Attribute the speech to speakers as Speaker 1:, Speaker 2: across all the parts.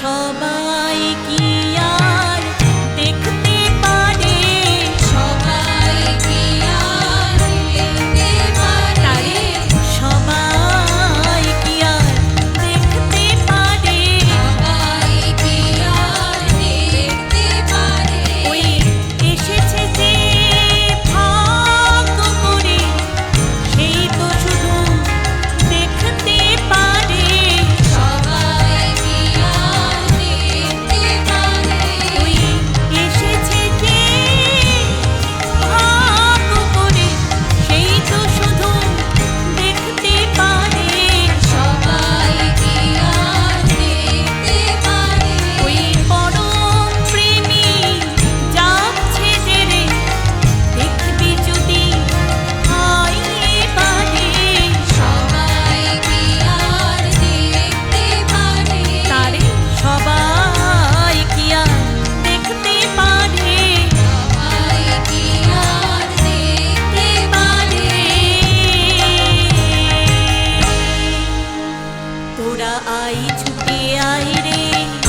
Speaker 1: সবাই কি আর দেখতে পারে,
Speaker 2: সবাই কি আর দেখতে পারে,
Speaker 1: সবাই কি আর দেখতে পারে,
Speaker 2: সবাই কি আর দেখতে পারে।
Speaker 1: ওই এসেছে যে ভাগ্য করে সেই তো শুধু দেখতে পারে,
Speaker 2: সবাই কি আর দেখতে পারে,
Speaker 1: ওই এসেছে যে ভাগ্য করে সেই তো শুধু দেখতে পারে,
Speaker 2: সবাই কি আর দেখতে পারে,
Speaker 1: ওই পরম প্রেমী যাচ্ছে যে রে দেখবি যদি হয় এবারে,
Speaker 2: সবাই কি আর দেখতে পারে,
Speaker 1: তারে সবাই কি আর দেখতে পারে,
Speaker 2: সবাই কি আর দেখতে পারে।
Speaker 1: তোরা আই ছুটে আয় রে,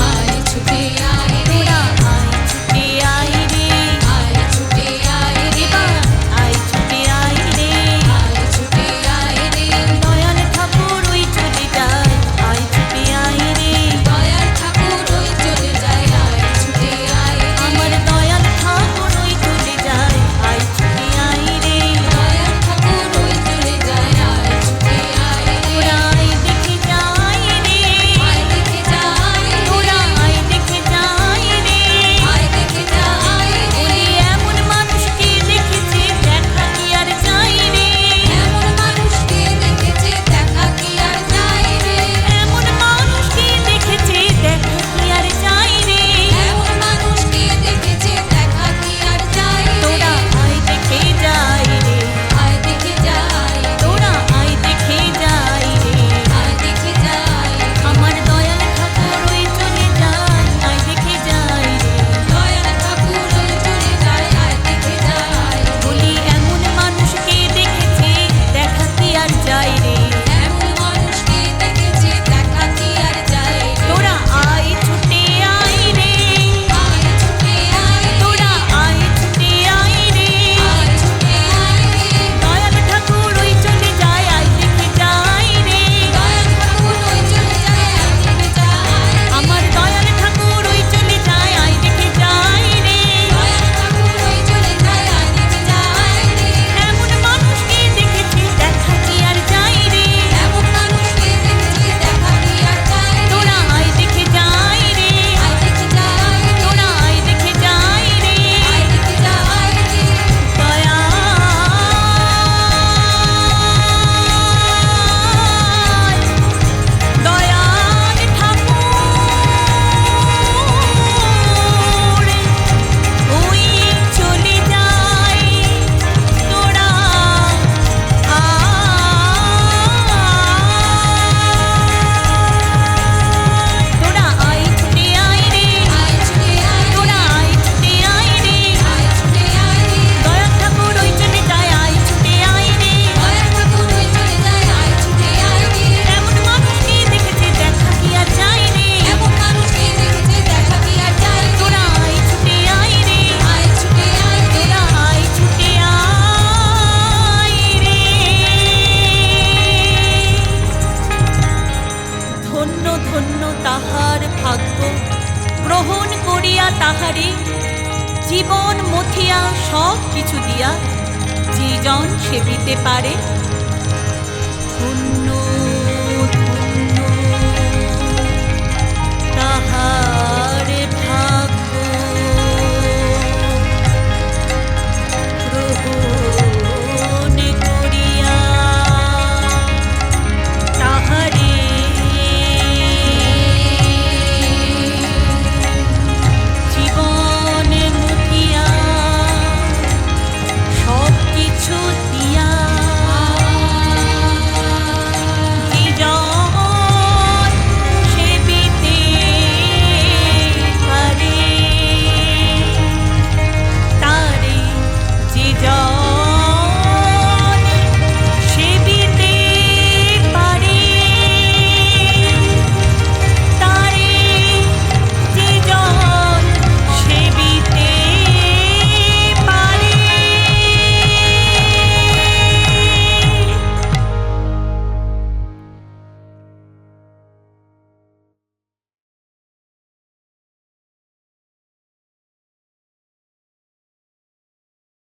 Speaker 2: আয় ছুটে আয় রে,
Speaker 1: তোরা আই ছুটে আয় রে,
Speaker 2: আয় ছুটে আয় রে,
Speaker 1: এবার আই ছুটে আয় রে,
Speaker 2: আয় ছুটে আয় রে,
Speaker 1: দয়াল ঠাকুর ওই চলে যায়, আই ছুটে আয় রে,
Speaker 2: দয়াল ঠাকুর ওই চলে যায়, আয় ছুটে আয় রে,
Speaker 1: আমার দয়াল ঠাকুর ওই চলে যায়, আই ছুটে আয় রে,
Speaker 2: দয়াল ঠাকুর ওই চলে যায়, আয় ছুটে আয় রে,
Speaker 1: তোরা আই দেখে যায় রে,
Speaker 2: আয় দেখে যায় রে,
Speaker 1: তোরা আই দেখে যায় রে,
Speaker 2: আয় দেখে যায় রে,
Speaker 1: ওরে এমন মানুষকে দেখেছে দেখা কি আর যায় রে,
Speaker 2: এমন মানুষকে দেখেছে দেখা কি আর যায় রে,
Speaker 1: এমন মানুষকে দেখেছে দেখা কি আর যায় রে,
Speaker 2: এমন মানুষকে দেখেছে দেখা কি আর যায় রে,
Speaker 1: তোরা আই দেখে যায় রে,
Speaker 2: আয় দেখে যায় রে,
Speaker 1: তোরা আই দেখে যায় রে,
Speaker 2: আয় দেখে যায় রে,
Speaker 1: আমার দয়াল ঠাকুর ওই চলে যায়, আই দেখে যায় রে,
Speaker 2: দয়াল ঠাকুর ওই চলে যায়, আয় দেখে যায় রে,
Speaker 1: বলি এমন মানুষকে দেখেছে দেখা কি আর যায় রে,
Speaker 2: এমন মানুষকে দেখেছে দেখা কি আর যায় রে,
Speaker 1: তোরা আই ছুটে আয় রে,
Speaker 2: আয় ছুটে আয় রে,
Speaker 1: তোরা আই ছুটে আয় রে,
Speaker 2: আয় ছুটে আয় রে,
Speaker 1: দয়াল ঠাকুর ওই চলে যায়, আই দেখে যায় রে,
Speaker 2: দয়াল ঠাকুর ওই চলে যায়, আয় দেখে যায় রে,
Speaker 1: আমার দয়াল ঠাকুর ওই চলে যায়, আই দেখে যায় রে,
Speaker 2: দয়াল ঠাকুর ওই চলে যায়, আয় দেখে যায় রে,
Speaker 1: এমন মানুষকে দেখেছি দেখা কি আর যায় রে,
Speaker 2: এমন মানুষকে দেখেছে দেখা কি আর যায় রে,
Speaker 1: তোরা আই দেখে যায় রে,
Speaker 2: আয় দেখে যায় রে,
Speaker 1: তোরা আই দেখে যায় রে,
Speaker 2: আয় দেখে যায় রে,
Speaker 1: দয়াল ঠাকুর ওই চলে যায়, তোরা তোরা আই ছুটে আয় রে,
Speaker 2: আয় ছুটে আয় রে,
Speaker 1: তোরা আই ছুটে আয় রে,
Speaker 2: আয় ছুটে আয় রে,
Speaker 1: দয়াল ঠাকুর ওই চলে যায়, আই ছুটে আয় রে,
Speaker 2: দয়াল ঠাকুর ওই চলে যায়, আয় ছুটে আয় রে,
Speaker 1: এমন মানুষকে দেখেছে দেখা কি আর যায় রে,
Speaker 2: এমন মানুষকে দেখেছে দেখা কি আর যায় রে,
Speaker 1: তোরা আই ছুটে আয় রে,
Speaker 2: আয় ছুটে আয় রে,
Speaker 1: তোরা আই ছুটে আয় রে, ধন্য ধন্য তাহার ভাগ্য, গ্রহণ করিয়া তাহারে জীবন মথিয়া সব কিছু দিয়া যে জন সেবিতে পারে,